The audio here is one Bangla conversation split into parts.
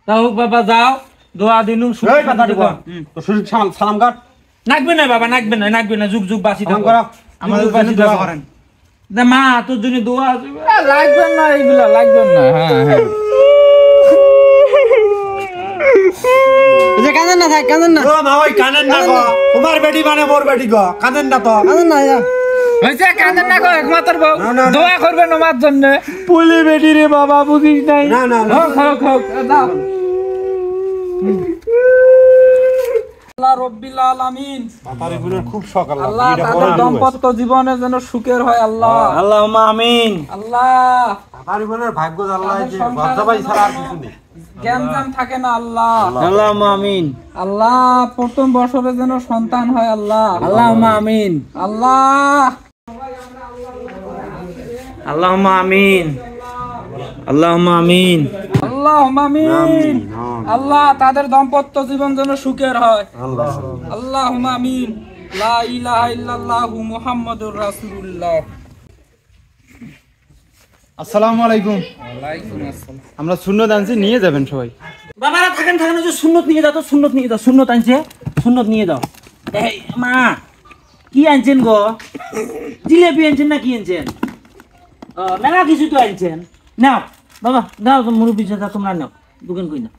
তা হোক বাবা যাও দোয়া দিনু সালাম কাট নাকবে না বাবা নাকবে না যুগ যুগ বাসি থাকো আমাদের জন্য দোয়া করেন মা তোর জন্য দোয়া লাগবে না এইগুলা লাগবে না হ্যাঁ কাঁদেন না থাক কাঁদেন না মা ওই কাঁদেন না গো তোমার বেটি মানে মোর বেটি গো কাঁদেন না তো কাঁদেন না হইছে কাঁদেন না গো একমাত্র বউ না, দোয়া করবেন আমার জন্য পুলি বেটি রে বাবা বুঝিস নাই না হোক দাও আল্লাহ রাব্বিল আলামিন তার জীবনের খুব শখ আল্লাহ তাদের দাম্পত্য জীবনে যেন সুখের হয় আল্লাহ আল্লাহুম্মা আমিন আল্লাহ তার জীবনের ভাগ্য আল্লাহ যে বাচ্চাবাই ছাড়া আর কিছু নেই জ্ঞান থাকে না আল্লাহ আল্লাহুম্মা আমিন আল্লাহ প্রথম বছরে যেন সন্তান হয় আল্লাহ আল্লাহুম্মা আমিন আল্লাহ আল্লাহুম্মা আমিন আল্লাহুম্মা আমিন আল্লাহুম্মা আমিন আল্লাহ তাদের দাম্পত্য জীবন যেন সুখের হয় আল্লাহুম্মা আমিন লা ইলাহা ইল্লাল্লাহু মুহাম্মাদুর রাসূলুল্লাহ আসসালামু আলাইকুম ওয়ালাইকুম আসসালাম আমরা সুন্নত আনছি নিয়ে যাবেন সবাই বাবারা থাকেন যে সুন্নত নিয়ে যাও তো সুন্নত আনছে সুন্নত নিয়ে যাও এই মা কি আনছেন গো জিলেবি আনছেন না কি আনছেন মেলা কিছু তো আনছেন নাও বাবা দাও তো মুরব্বি যা তোমরা নাও দোকান কই না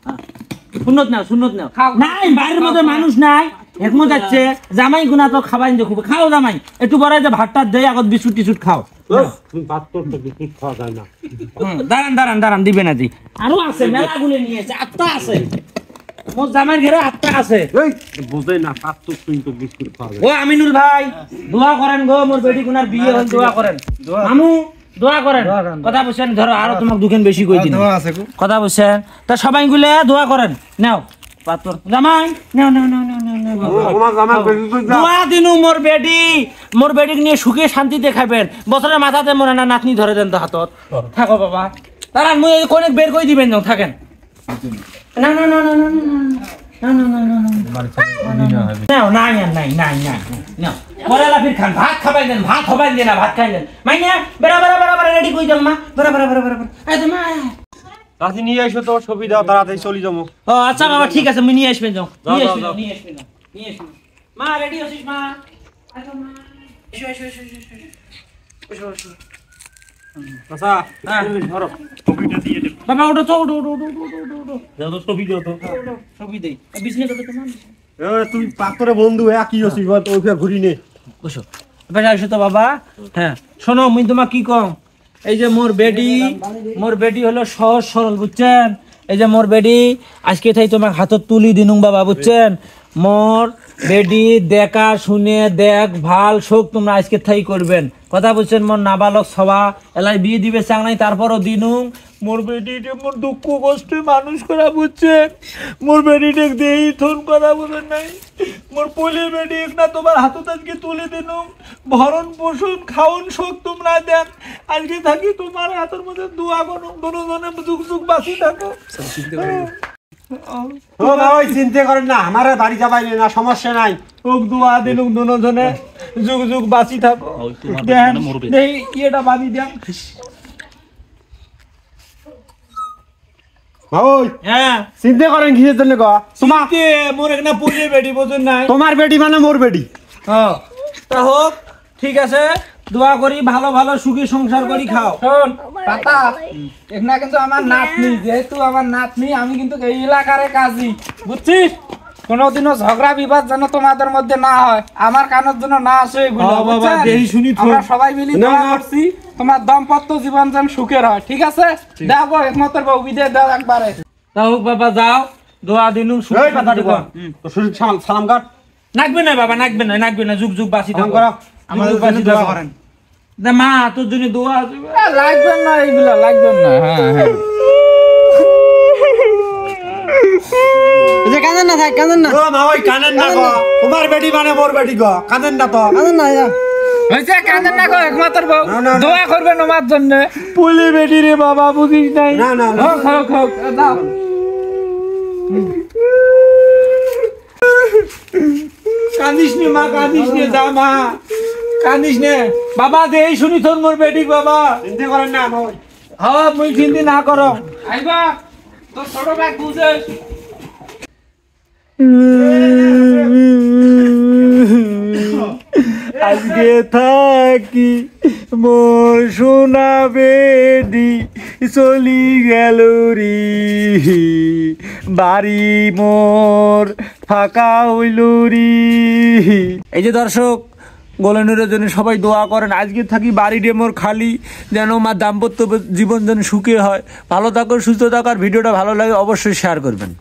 সুন্নত নাও নাই বাইরের মধ্যে মানুষ নাই একমত যাচ্ছে জামাই গুনা তো খাবাই দেখো খাও জামাই একটু বড় যে ভাতটা দেয় আগত বিস্কুট টিস্কুট খাও তুমি ভাত করতে বিস্কুট খাওয়া যায় না দাঁড়ান দিবে না দি আরো আছে মেলা গুলো নিয়েছে আটটা আছে মোর জামাইয়ের ঘরে আটটা আছে এই বুঝাই না ভাত তো কিন্তু বিস্কুট খাওয়া যায় ও আমিনুল ভাই দোয়া করেন গো মোর বেটি গুনার বিয়ে হল দোয়া করেন আমু দোয়া করেন কথা বলছেন ধরো আরো তোমাকে দুখান বেশি কই দিন কথা বলছেন তা সবাই গুলে দোয়া করেন নাও পাতর জামাই নাও তোমার জামাই বেশি তো দোয়া দিনু মোর বেটি নিয়ে সুখে শান্তিতে খাবেন বছরের মাথাতে মনে না নাতনি ধরে দেন তো হাতত থাকো বাবা তারা মুই কোনে বের কই দিবেন না থাকেন না নাও বড়লা ফির খান ভাত খাবাই দেন ভাত হবাই দেন না ভাত খাই দেন মাইনা বরাবর রেডি কই দাও মা বরাবর আই তো মা রাতে নিয়ে এসো তো ছবি দাও তাড়াতাড়ি চলে যাবো ও আচ্ছা বাবা ঠিক আছে আমি নিয়ে আসবেন যাও নিয়ে আসবেন মা রেডি আছিস মা আয় তো মা এসো আচ্ছা ধরো ছবিটা দিয়ে দে বাবা ওটা তো দাও তো ছবি দাও তো ছবি দেই বিছনে কত তোমার তুই পাতরে বন্ধু একই আছিস ওইটা ঘুরি নে বসো এবার আসো তো বাবা হ্যাঁ শোনো মুই তোমার কি কম এই যে মোর বেটি হলো সহজ সরল বুঝছেন এই যে মোর বেটি আজকে তাই তোমার হাতত তুলি দিনুম বাবা বুঝছেন মোর বেটি দেখা শুনে দেখ ভাল শোক তোমরা আজকে থাই করবেন কথা বলছেন মোর নাবালক সভা এলাই বিয়ে দিবে চাং নাই তারপরও দিনুম মোর বেটিকে মোর দুঃখ কষ্টে মানুষ করা বুঝছেন মোর বেটিকে দেই থন করা বুঝেন নাই মোর পলি বেটি না তোমার হাতত আজকে তুলে দিনুম ভরণ পোষণ খাওন শোক তোমরা দেন আজকে থাকি তোমার হাতের মধ্যে দোয়া করো দুজনে যুগ যুগ বাঁচি থাকো ও ভাই চিন্তা করেন না আমারে বাড়ি যাবাই না সমস্যা নাই ওক দোয়া দিনুম দুজনে যুগ যুগ বাঁচি থাকো দেন দেই এটা বাঁধি দেন ভাই হ্যাঁ চিন্তা করেন কিসের জন্য গো তোমার মোর একটা পলি বেটি বোঝেন নাই তোমার বেটি মানে মোর বেটি তা হোক ঠিক আছে দোয়া করি ভালো ভালো সুখী সংসার করি খাও শোন পাতা এখানে কিন্তু আমার নাতনি যেহেতু আমার নাতনি আমি কিন্তু এই এলাকার কাজী বুঝছিস কোনোদিনও ঝগড়া বিবাদ যেন তোমাদের মধ্যে না হয় আমার কানের জন্য না আসে এগুলো বাবা দেই শুনি আমরা সবাই মিলে দোয়া করছি তোমার দাম্পত্য জীবন যেন সুখের হয় ঠিক আছে দেখো একমাত্র বউ বিদে দাও একবারে তা হোক বাবা যাও দোয়া দিনুম সুখী কথা দিব তো সুযোগ সালাম কাট নাকবে না বাবা নাকবে না যুগ যুগ বাঁচি থাকো আমাদের জন্য দোয়া করেন মা তোর জন্য দোয়া লাগবে না এইগুলা লাগবে না কাঁদেন না থাক কাঁদেন না মা ওই কাঁদেন না গো তোমার বেটি মানে মোর বেটি গো কাঁদেন না তো কাঁদেন না হইছে কাঁদেন না গো একমাত্র বউ দোয়া করবেন আমার জন্য পুলি বেটি রে বাবা বুঝিস নাই না হোক দাও কাঁদিস নে মা যা মা কাঁদিস নে বাবা দেই শুনি তোর মোর বেটি বাবা চিন্তা করেন না ভাই হ্যাঁ মুই চিন্তা না করো আইবা তোর ছোট ভাই বুঝে আজকে থাকি মোর সোনা বেডি চলি গেল রে বাড়ি মোর ফাঁকা হইল রে। এই যে দর্শক, গোলানুরের জন্য সবাই দোয়া করেন। আজকে থাকি বাড়ি মোর খালি, যেন আমার দাম্পত্য জীবন যেন সুখে হয়। ভালো থাকুন, সুস্থ থাকার ভিডিওটা ভালো লাগে অবশ্যই শেয়ার করবেন।